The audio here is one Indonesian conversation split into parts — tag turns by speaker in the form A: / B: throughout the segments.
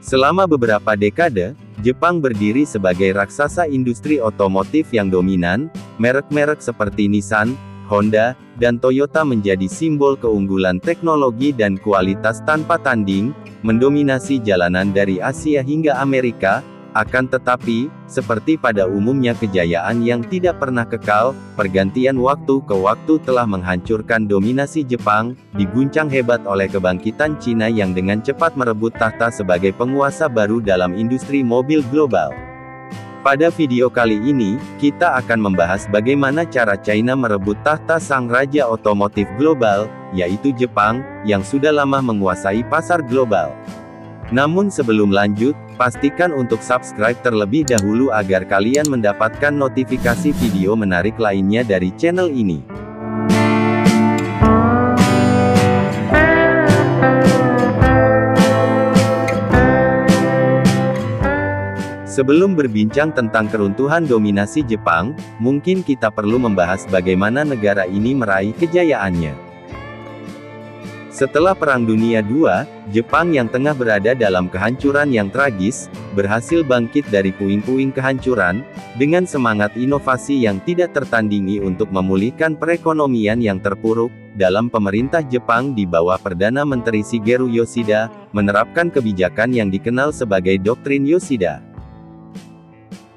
A: Selama beberapa dekade, Jepang berdiri sebagai raksasa industri otomotif yang dominan. Merek-merek seperti Nissan, Honda, dan Toyota menjadi simbol keunggulan teknologi dan kualitas tanpa tanding, mendominasi jalanan dari Asia hingga Amerika. Akan tetapi, seperti pada umumnya kejayaan yang tidak pernah kekal, pergantian waktu ke waktu telah menghancurkan dominasi Jepang, diguncang hebat oleh kebangkitan Cina yang dengan cepat merebut tahta sebagai penguasa baru dalam industri mobil global. Pada video kali ini, kita akan membahas bagaimana cara China merebut tahta sang raja otomotif global, yaitu Jepang, yang sudah lama menguasai pasar global. Namun sebelum lanjut, pastikan untuk subscribe terlebih dahulu agar kalian mendapatkan notifikasi video menarik lainnya dari channel ini. Sebelum berbincang tentang keruntuhan dominasi Jepang, mungkin kita perlu membahas bagaimana negara ini meraih kejayaannya. Setelah Perang Dunia II, Jepang yang tengah berada dalam kehancuran yang tragis, berhasil bangkit dari puing-puing kehancuran, dengan semangat inovasi yang tidak tertandingi untuk memulihkan perekonomian yang terpuruk. Dalam pemerintah Jepang di bawah Perdana Menteri Shigeru Yoshida, menerapkan kebijakan yang dikenal sebagai Doktrin Yoshida.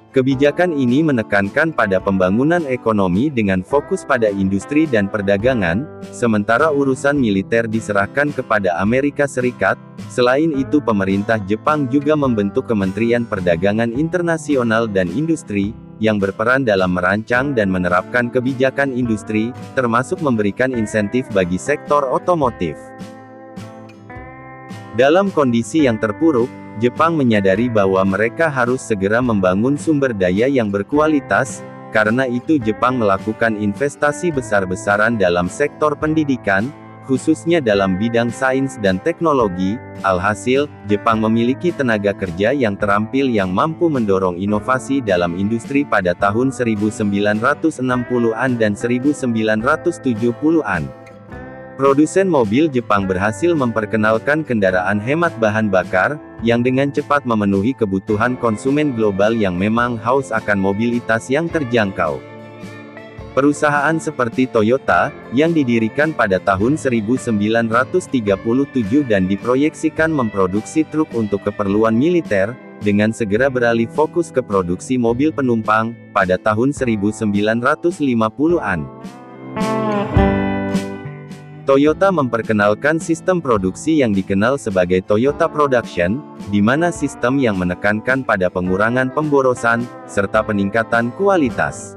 A: Kebijakan ini menekankan pada pembangunan ekonomi dengan fokus pada industri dan perdagangan, sementara urusan militer diserahkan kepada Amerika Serikat. Selain itu, pemerintah Jepang juga membentuk Kementerian Perdagangan Internasional dan Industri, yang berperan dalam merancang dan menerapkan kebijakan industri, termasuk memberikan insentif bagi sektor otomotif. Dalam kondisi yang terpuruk, Jepang menyadari bahwa mereka harus segera membangun sumber daya yang berkualitas. Karena itu Jepang melakukan investasi besar-besaran dalam sektor pendidikan, khususnya dalam bidang sains dan teknologi. Alhasil, Jepang memiliki tenaga kerja yang terampil yang mampu mendorong inovasi dalam industri pada tahun 1960-an dan 1970-an. Produsen mobil Jepang berhasil memperkenalkan kendaraan hemat bahan bakar, yang dengan cepat memenuhi kebutuhan konsumen global yang memang haus akan mobilitas yang terjangkau. Perusahaan seperti Toyota, yang didirikan pada tahun 1937 dan diproyeksikan memproduksi truk untuk keperluan militer, dengan segera beralih fokus ke produksi mobil penumpang, pada tahun 1950-an. Toyota memperkenalkan sistem produksi yang dikenal sebagai Toyota Production, di mana sistem yang menekankan pada pengurangan pemborosan, serta peningkatan kualitas.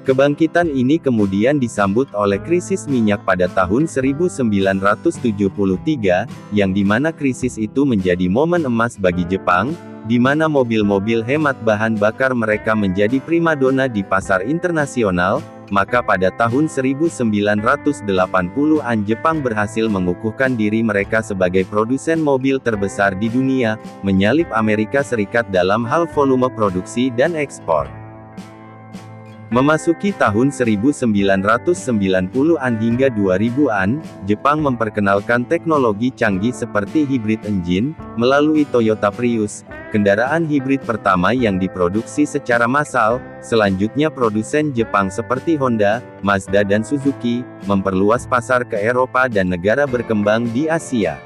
A: Kebangkitan ini kemudian disambut oleh krisis minyak pada tahun 1973, yang dimana krisis itu menjadi momen emas bagi Jepang, di mana mobil-mobil hemat bahan bakar mereka menjadi primadona di pasar internasional. Maka pada tahun 1980-an Jepang berhasil mengukuhkan diri mereka sebagai produsen mobil terbesar di dunia, menyalip Amerika Serikat dalam hal volume produksi dan ekspor. Memasuki tahun 1990-an hingga 2000-an, Jepang memperkenalkan teknologi canggih seperti hybrid engine, melalui Toyota Prius, kendaraan hibrid pertama yang diproduksi secara massal. Selanjutnya produsen Jepang seperti Honda, Mazda dan Suzuki, memperluas pasar ke Eropa dan negara berkembang di Asia.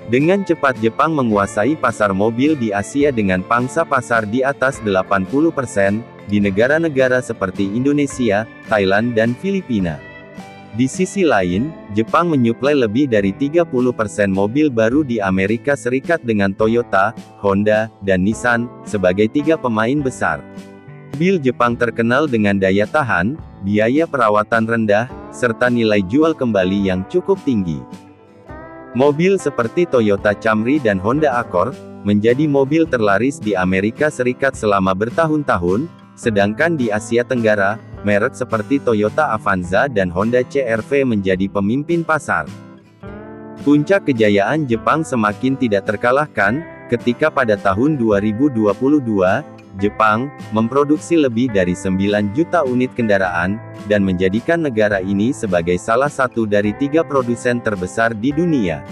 A: Dengan cepat Jepang menguasai pasar mobil di Asia dengan pangsa pasar di atas 80%, di negara-negara seperti Indonesia, Thailand dan Filipina. Di sisi lain, Jepang menyuplai lebih dari 30% mobil baru di Amerika Serikat dengan Toyota, Honda, dan Nissan, sebagai tiga pemain besar. Mobil Jepang terkenal dengan daya tahan, biaya perawatan rendah, serta nilai jual kembali yang cukup tinggi. Mobil seperti Toyota Camry dan Honda Accord, menjadi mobil terlaris di Amerika Serikat selama bertahun-tahun, sedangkan di Asia Tenggara, merek seperti Toyota Avanza dan Honda CR-V menjadi pemimpin pasar. Puncak kejayaan Jepang semakin tidak terkalahkan, ketika pada tahun 2022, Jepang, memproduksi lebih dari 9 juta unit kendaraan, dan menjadikan negara ini sebagai salah satu dari 3 produsen terbesar di dunia.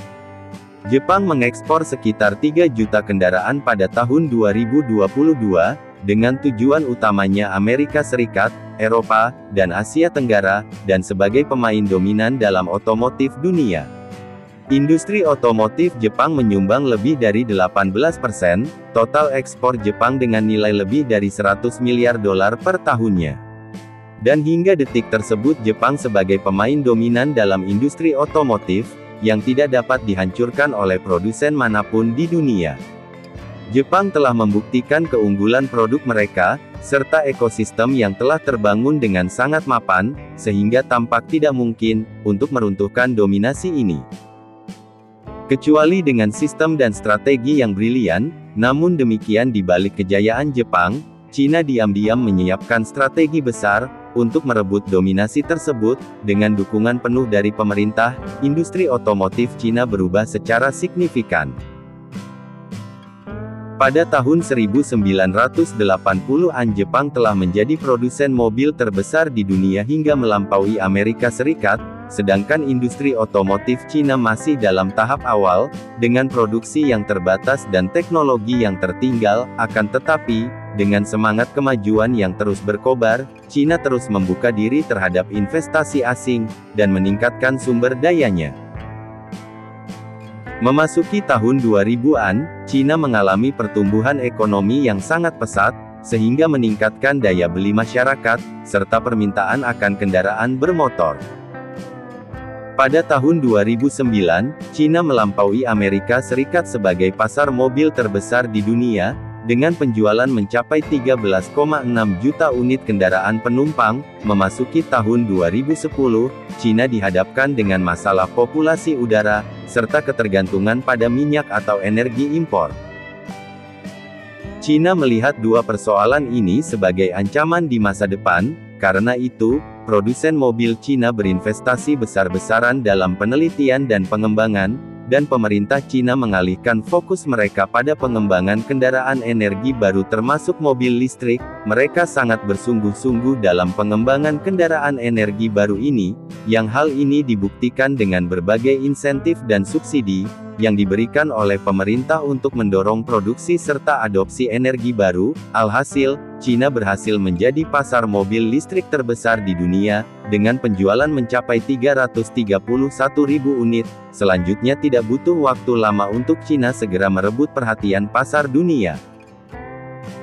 A: Jepang mengekspor sekitar 3 juta kendaraan pada tahun 2022, dengan tujuan utamanya Amerika Serikat, Eropa, dan Asia Tenggara, dan sebagai pemain dominan dalam otomotif dunia. Industri otomotif Jepang menyumbang lebih dari 18% total ekspor Jepang dengan nilai lebih dari 100 miliar dolar per tahunnya. Dan hingga detik tersebut Jepang sebagai pemain dominan dalam industri otomotif, yang tidak dapat dihancurkan oleh produsen manapun di dunia. Jepang telah membuktikan keunggulan produk mereka, serta ekosistem yang telah terbangun dengan sangat mapan, sehingga tampak tidak mungkin untuk meruntuhkan dominasi ini. Kecuali dengan sistem dan strategi yang brilian, namun demikian di balik kejayaan Jepang, Cina diam-diam menyiapkan strategi besar untuk merebut dominasi tersebut. Dengan dukungan penuh dari pemerintah, industri otomotif Cina berubah secara signifikan. Pada tahun 1980-an Jepang telah menjadi produsen mobil terbesar di dunia hingga melampaui Amerika Serikat, sedangkan industri otomotif Cina masih dalam tahap awal, dengan produksi yang terbatas dan teknologi yang tertinggal. Akan tetapi, dengan semangat kemajuan yang terus berkobar, Cina terus membuka diri terhadap investasi asing, dan meningkatkan sumber dayanya. Memasuki tahun 2000-an, Cina mengalami pertumbuhan ekonomi yang sangat pesat, sehingga meningkatkan daya beli masyarakat, serta permintaan akan kendaraan bermotor. Pada tahun 2009, Cina melampaui Amerika Serikat sebagai pasar mobil terbesar di dunia, dengan penjualan mencapai 13,6 juta unit kendaraan penumpang. Memasuki tahun 2010, Cina dihadapkan dengan masalah populasi udara, serta ketergantungan pada minyak atau energi impor. Cina melihat dua persoalan ini sebagai ancaman di masa depan. Karena itu, produsen mobil Cina berinvestasi besar-besaran dalam penelitian dan pengembangan, dan pemerintah Cina mengalihkan fokus mereka pada pengembangan kendaraan energi baru termasuk mobil listrik. Mereka sangat bersungguh-sungguh dalam pengembangan kendaraan energi baru ini, yang hal ini dibuktikan dengan berbagai insentif dan subsidi yang diberikan oleh pemerintah untuk mendorong produksi serta adopsi energi baru. Alhasil, Cina berhasil menjadi pasar mobil listrik terbesar di dunia, dengan penjualan mencapai 331.000 unit. Selanjutnya tidak butuh waktu lama untuk Cina segera merebut perhatian pasar dunia.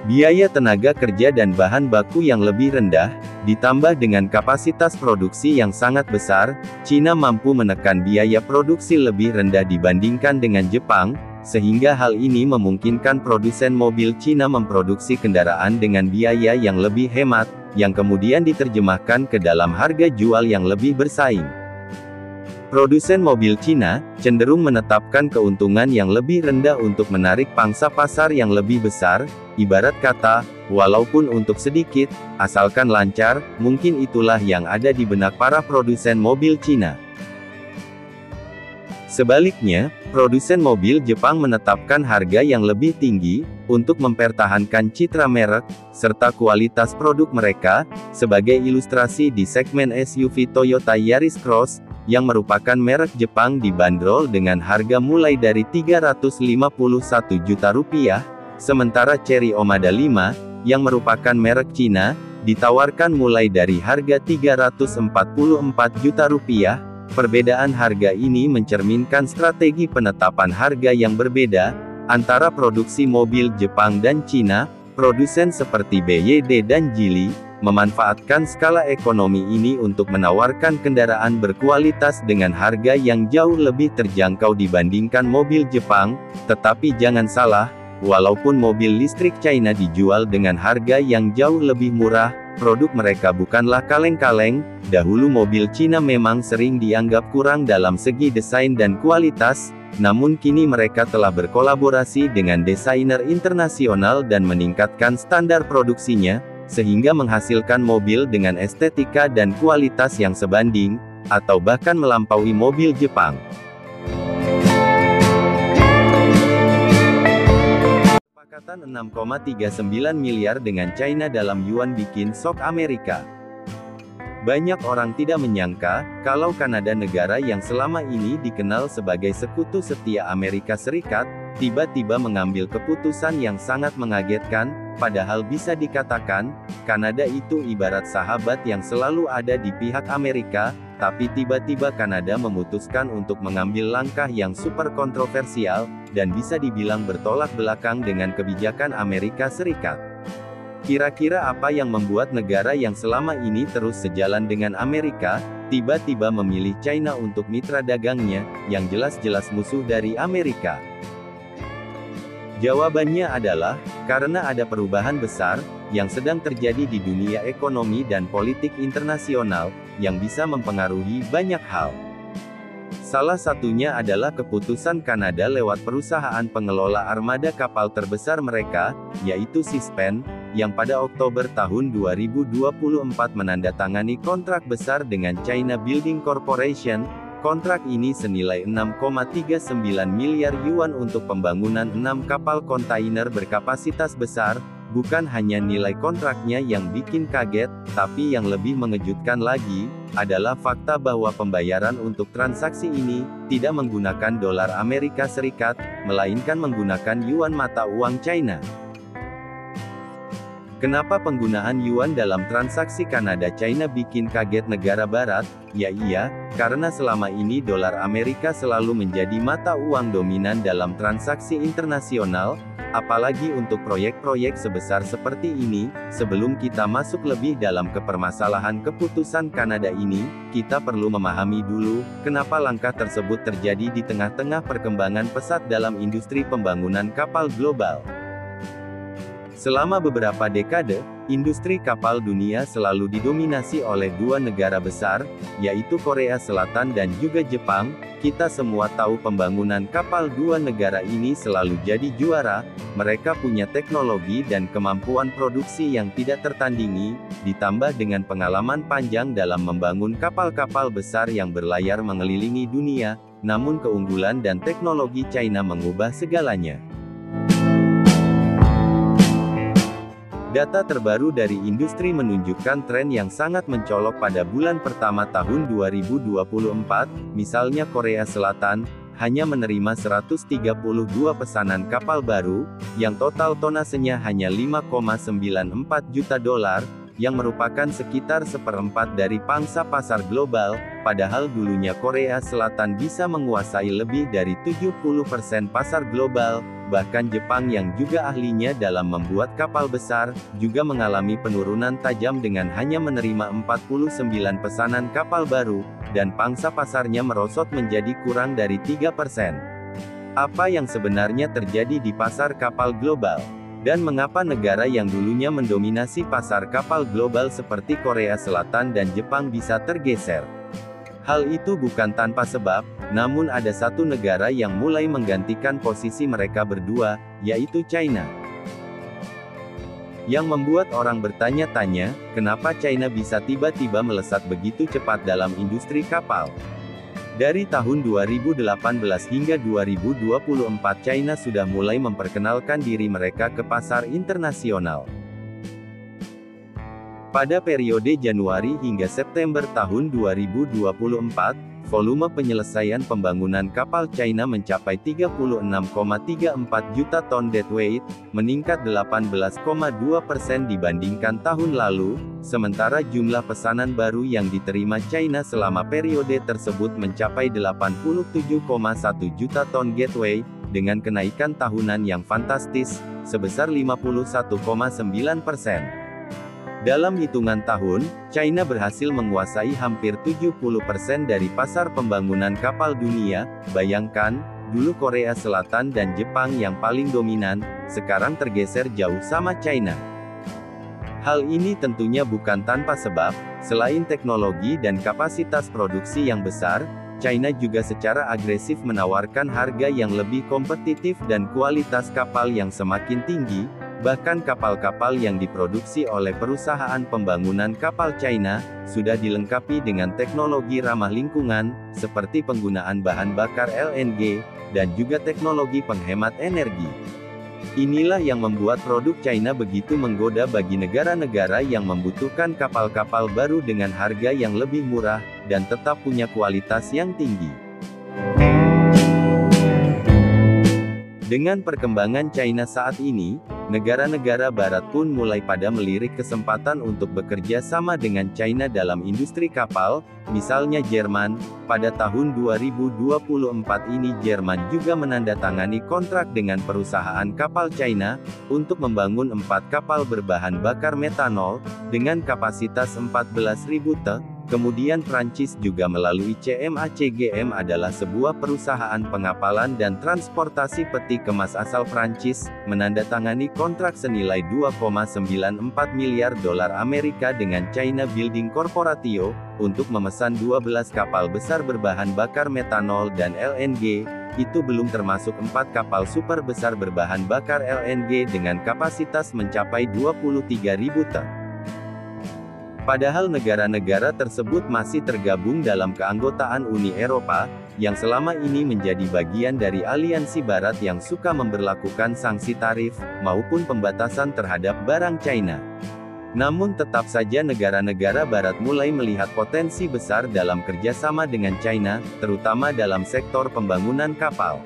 A: Biaya tenaga kerja dan bahan baku yang lebih rendah, ditambah dengan kapasitas produksi yang sangat besar, Cina mampu menekan biaya produksi lebih rendah dibandingkan dengan Jepang, sehingga hal ini memungkinkan produsen mobil Cina memproduksi kendaraan dengan biaya yang lebih hemat, yang kemudian diterjemahkan ke dalam harga jual yang lebih bersaing. Produsen mobil Cina cenderung menetapkan keuntungan yang lebih rendah untuk menarik pangsa pasar yang lebih besar. Ibarat kata, walaupun untuk sedikit, asalkan lancar, mungkin itulah yang ada di benak para produsen mobil Cina. Sebaliknya, produsen mobil Jepang menetapkan harga yang lebih tinggi, untuk mempertahankan citra merek, serta kualitas produk mereka. Sebagai ilustrasi di segmen SUV Toyota Yaris Cross, yang merupakan merek Jepang dibanderol dengan harga mulai dari Rp351 juta, sementara Chery Omada 5, yang merupakan merek Cina, ditawarkan mulai dari harga Rp344 juta. Perbedaan harga ini mencerminkan strategi penetapan harga yang berbeda antara produksi mobil Jepang dan Cina. Produsen seperti BYD dan Geely memanfaatkan skala ekonomi ini untuk menawarkan kendaraan berkualitas dengan harga yang jauh lebih terjangkau dibandingkan mobil Jepang. Tetapi jangan salah, walaupun mobil listrik China dijual dengan harga yang jauh lebih murah, produk mereka bukanlah kaleng-kaleng. Dahulu mobil Cina memang sering dianggap kurang dalam segi desain dan kualitas, namun kini mereka telah berkolaborasi dengan desainer internasional dan meningkatkan standar produksinya, sehingga menghasilkan mobil dengan estetika dan kualitas yang sebanding, atau bahkan melampaui mobil Jepang. Kesepakatan 6,39 miliar dengan China dalam yuan bikin shock Amerika. Banyak orang tidak menyangka, kalau Kanada, negara yang selama ini dikenal sebagai sekutu setia Amerika Serikat, tiba-tiba mengambil keputusan yang sangat mengagetkan, padahal bisa dikatakan, Kanada itu ibarat sahabat yang selalu ada di pihak Amerika, tapi tiba-tiba Kanada memutuskan untuk mengambil langkah yang super kontroversial, dan bisa dibilang bertolak belakang dengan kebijakan Amerika Serikat. Kira-kira apa yang membuat negara yang selama ini terus sejalan dengan Amerika, tiba-tiba memilih China untuk mitra dagangnya, yang jelas-jelas musuh dari Amerika? Jawabannya adalah, karena ada perubahan besar, yang sedang terjadi di dunia ekonomi dan politik internasional, yang bisa mempengaruhi banyak hal. Salah satunya adalah keputusan Kanada lewat perusahaan pengelola armada kapal terbesar mereka, yaitu Seaspan, yang pada Oktober tahun 2024 menandatangani kontrak besar dengan China Building Corporation. Kontrak ini senilai 6,39 miliar yuan untuk pembangunan 6 kapal kontainer berkapasitas besar. Bukan hanya nilai kontraknya yang bikin kaget, tapi yang lebih mengejutkan lagi, adalah fakta bahwa pembayaran untuk transaksi ini, tidak menggunakan dolar Amerika Serikat, melainkan menggunakan yuan mata uang China. Kenapa penggunaan yuan dalam transaksi Kanada-China bikin kaget negara barat? Ya iya, karena selama ini dolar Amerika selalu menjadi mata uang dominan dalam transaksi internasional, apalagi untuk proyek-proyek sebesar seperti ini. Sebelum kita masuk lebih dalam ke permasalahan keputusan Kanada ini, kita perlu memahami dulu, kenapa langkah tersebut terjadi di tengah-tengah perkembangan pesat dalam industri pembangunan kapal global. Selama beberapa dekade, industri kapal dunia selalu didominasi oleh dua negara besar, yaitu Korea Selatan dan juga Jepang. Kita semua tahu pembangunan kapal dua negara ini selalu jadi juara. Mereka punya teknologi dan kemampuan produksi yang tidak tertandingi, ditambah dengan pengalaman panjang dalam membangun kapal-kapal besar yang berlayar mengelilingi dunia. Namun keunggulan dan teknologi China mengubah segalanya. Data terbaru dari industri menunjukkan tren yang sangat mencolok pada bulan pertama tahun 2024, misalnya Korea Selatan, hanya menerima 132 pesanan kapal baru, yang total tonasenya hanya 5,94 juta dolar, yang merupakan sekitar seperempat dari pangsa pasar global, padahal dulunya Korea Selatan bisa menguasai lebih dari 70% pasar global. Bahkan Jepang yang juga ahlinya dalam membuat kapal besar, juga mengalami penurunan tajam dengan hanya menerima 49 pesanan kapal baru, dan pangsa pasarnya merosot menjadi kurang dari 3%. Apa yang sebenarnya terjadi di pasar kapal global? Dan mengapa negara yang dulunya mendominasi pasar kapal global seperti Korea Selatan dan Jepang bisa tergeser? Hal itu bukan tanpa sebab, namun ada satu negara yang mulai menggantikan posisi mereka berdua, yaitu China. Yang membuat orang bertanya-tanya, kenapa China bisa tiba-tiba melesat begitu cepat dalam industri kapal? Dari tahun 2018 hingga 2024 China sudah mulai memperkenalkan diri mereka ke pasar internasional. Pada periode Januari hingga September tahun 2024, volume penyelesaian pembangunan kapal China mencapai 36,34 juta ton deadweight, meningkat 18,2% dibandingkan tahun lalu, sementara jumlah pesanan baru yang diterima China selama periode tersebut mencapai 87,1 juta ton gateway, dengan kenaikan tahunan yang fantastis, sebesar 51,9%. Dalam hitungan tahun, China berhasil menguasai hampir 70% dari pasar pembangunan kapal dunia. Bayangkan, dulu Korea Selatan dan Jepang yang paling dominan, sekarang tergeser jauh sama China. Hal ini tentunya bukan tanpa sebab, selain teknologi dan kapasitas produksi yang besar, China juga secara agresif menawarkan harga yang lebih kompetitif dan kualitas kapal yang semakin tinggi. Bahkan kapal-kapal yang diproduksi oleh perusahaan pembangunan kapal China, sudah dilengkapi dengan teknologi ramah lingkungan, seperti penggunaan bahan bakar LNG, dan juga teknologi penghemat energi. Inilah yang membuat produk China begitu menggoda bagi negara-negara yang membutuhkan kapal-kapal baru dengan harga yang lebih murah, dan tetap punya kualitas yang tinggi. Dengan perkembangan China saat ini, negara-negara barat pun mulai pada melirik kesempatan untuk bekerja sama dengan China dalam industri kapal, misalnya Jerman. Pada tahun 2024 ini Jerman juga menandatangani kontrak dengan perusahaan kapal China, untuk membangun 4 kapal berbahan bakar metanol, dengan kapasitas 14.000 t. Kemudian Prancis juga melalui CMA CGM adalah sebuah perusahaan pengapalan dan transportasi peti kemas asal Prancis, menandatangani kontrak senilai 2,94 miliar dolar Amerika dengan China Building Corporatio, untuk memesan 12 kapal besar berbahan bakar metanol dan LNG, itu belum termasuk 4 kapal super besar berbahan bakar LNG dengan kapasitas mencapai 23.000 t. Padahal negara-negara tersebut masih tergabung dalam keanggotaan Uni Eropa, yang selama ini menjadi bagian dari aliansi Barat yang suka memberlakukan sanksi tarif, maupun pembatasan terhadap barang China. Namun tetap saja negara-negara Barat mulai melihat potensi besar dalam kerjasama dengan China, terutama dalam sektor pembangunan kapal.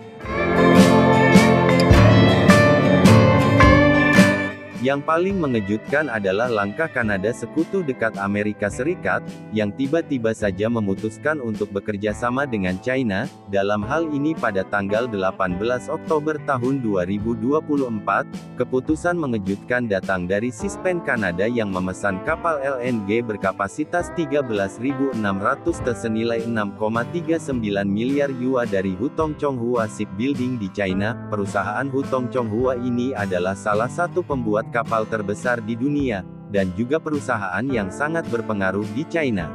A: Yang paling mengejutkan adalah langkah Kanada, sekutu dekat Amerika Serikat, yang tiba-tiba saja memutuskan untuk bekerja sama dengan China, dalam hal ini pada tanggal 18 Oktober tahun 2024, keputusan mengejutkan datang dari Sispen Kanada yang memesan kapal LNG berkapasitas 13.600 t senilai 6,39 miliar yuan dari Hutong Chonghua Shipbuilding di China. Perusahaan Hutong Chonghua ini adalah salah satu pembuat kapal terbesar di dunia, dan juga perusahaan yang sangat berpengaruh di China.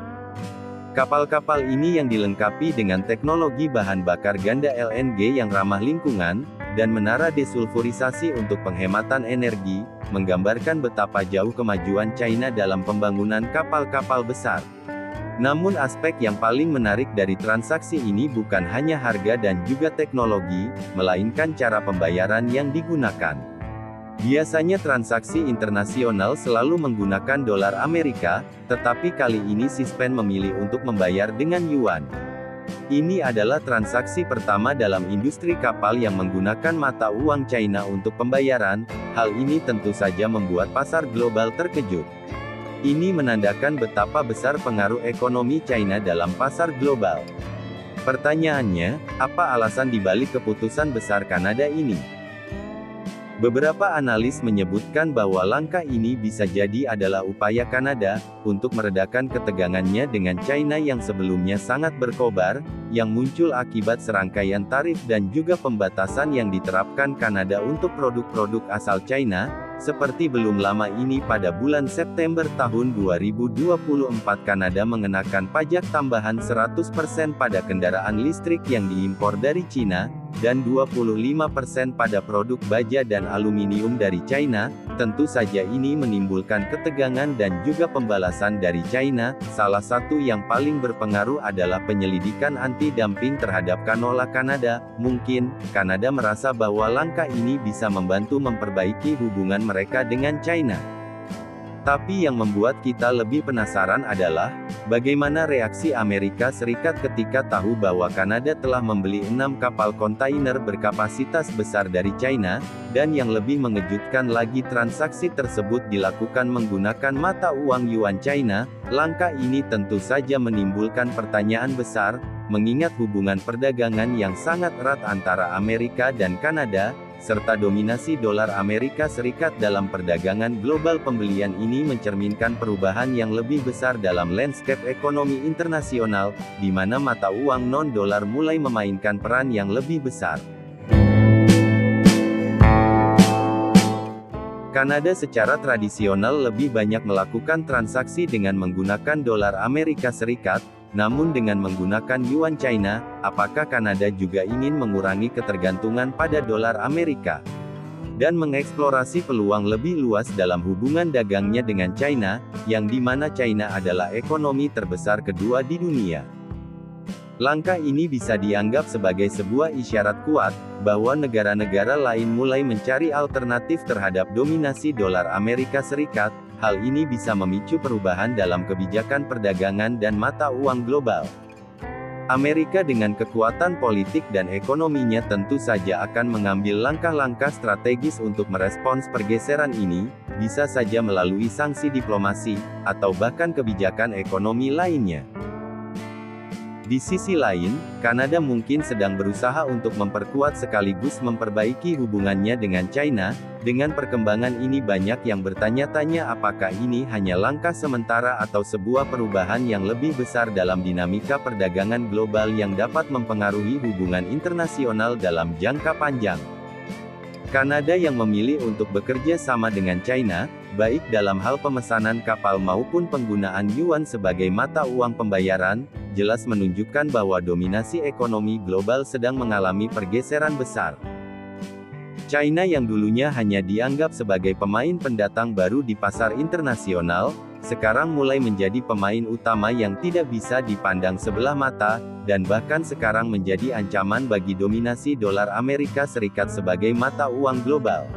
A: Kapal-kapal ini yang dilengkapi dengan teknologi bahan bakar ganda LNG yang ramah lingkungan, dan menara desulfurisasi untuk penghematan energi, menggambarkan betapa jauh kemajuan China dalam pembangunan kapal-kapal besar. Namun aspek yang paling menarik dari transaksi ini bukan hanya harga dan juga teknologi, melainkan cara pembayaran yang digunakan. Biasanya transaksi internasional selalu menggunakan dolar Amerika, tetapi kali ini Sispen memilih untuk membayar dengan yuan. Ini adalah transaksi pertama dalam industri kapal yang menggunakan mata uang China untuk pembayaran. Hal ini tentu saja membuat pasar global terkejut. Ini menandakan betapa besar pengaruh ekonomi China dalam pasar global. Pertanyaannya, apa alasan dibalik keputusan besar Kanada ini? Beberapa analis menyebutkan bahwa langkah ini bisa jadi adalah upaya Kanada untuk meredakan ketegangannya dengan China yang sebelumnya sangat berkobar, yang muncul akibat serangkaian tarif dan juga pembatasan yang diterapkan Kanada untuk produk-produk asal China. Seperti belum lama ini pada bulan September tahun 2024 Kanada mengenakan pajak tambahan 100% pada kendaraan listrik yang diimpor dari China, dan 25% pada produk baja dan aluminium dari China. Tentu saja ini menimbulkan ketegangan dan juga pembalasan dari China. Salah satu yang paling berpengaruh adalah penyelidikan anti-dumping terhadap kanola Kanada. Mungkin, Kanada merasa bahwa langkah ini bisa membantu memperbaiki hubungan mereka dengan China. Tapi yang membuat kita lebih penasaran adalah, bagaimana reaksi Amerika Serikat ketika tahu bahwa Kanada telah membeli 6 kapal kontainer berkapasitas besar dari China, dan yang lebih mengejutkan lagi transaksi tersebut dilakukan menggunakan mata uang yuan China. Langkah ini tentu saja menimbulkan pertanyaan besar, mengingat hubungan perdagangan yang sangat erat antara Amerika dan Kanada, serta dominasi dolar Amerika Serikat dalam perdagangan global. Pembelian ini mencerminkan perubahan yang lebih besar dalam landscape ekonomi internasional, di mana mata uang non-dolar mulai memainkan peran yang lebih besar. Kanada secara tradisional lebih banyak melakukan transaksi dengan menggunakan dolar Amerika Serikat, namun dengan menggunakan yuan China. Apakah Kanada juga ingin mengurangi ketergantungan pada dolar Amerika dan mengeksplorasi peluang lebih luas dalam hubungan dagangnya dengan China, yang dimana China adalah ekonomi terbesar kedua di dunia? Langkah ini bisa dianggap sebagai sebuah isyarat kuat, bahwa negara-negara lain mulai mencari alternatif terhadap dominasi dolar Amerika Serikat. Hal ini bisa memicu perubahan dalam kebijakan perdagangan dan mata uang global. Amerika dengan kekuatan politik dan ekonominya tentu saja akan mengambil langkah-langkah strategis untuk merespons pergeseran ini, bisa saja melalui sanksi diplomasi, atau bahkan kebijakan ekonomi lainnya. Di sisi lain, Kanada mungkin sedang berusaha untuk memperkuat sekaligus memperbaiki hubungannya dengan China. Dengan perkembangan ini banyak yang bertanya-tanya apakah ini hanya langkah sementara atau sebuah perubahan yang lebih besar dalam dinamika perdagangan global yang dapat mempengaruhi hubungan internasional dalam jangka panjang. Kanada yang memilih untuk bekerja sama dengan China, baik dalam hal pemesanan kapal maupun penggunaan yuan sebagai mata uang pembayaran, jelas menunjukkan bahwa dominasi ekonomi global sedang mengalami pergeseran besar. China yang dulunya hanya dianggap sebagai pemain pendatang baru di pasar internasional, sekarang mulai menjadi pemain utama yang tidak bisa dipandang sebelah mata, dan bahkan sekarang menjadi ancaman bagi dominasi dolar Amerika Serikat sebagai mata uang global.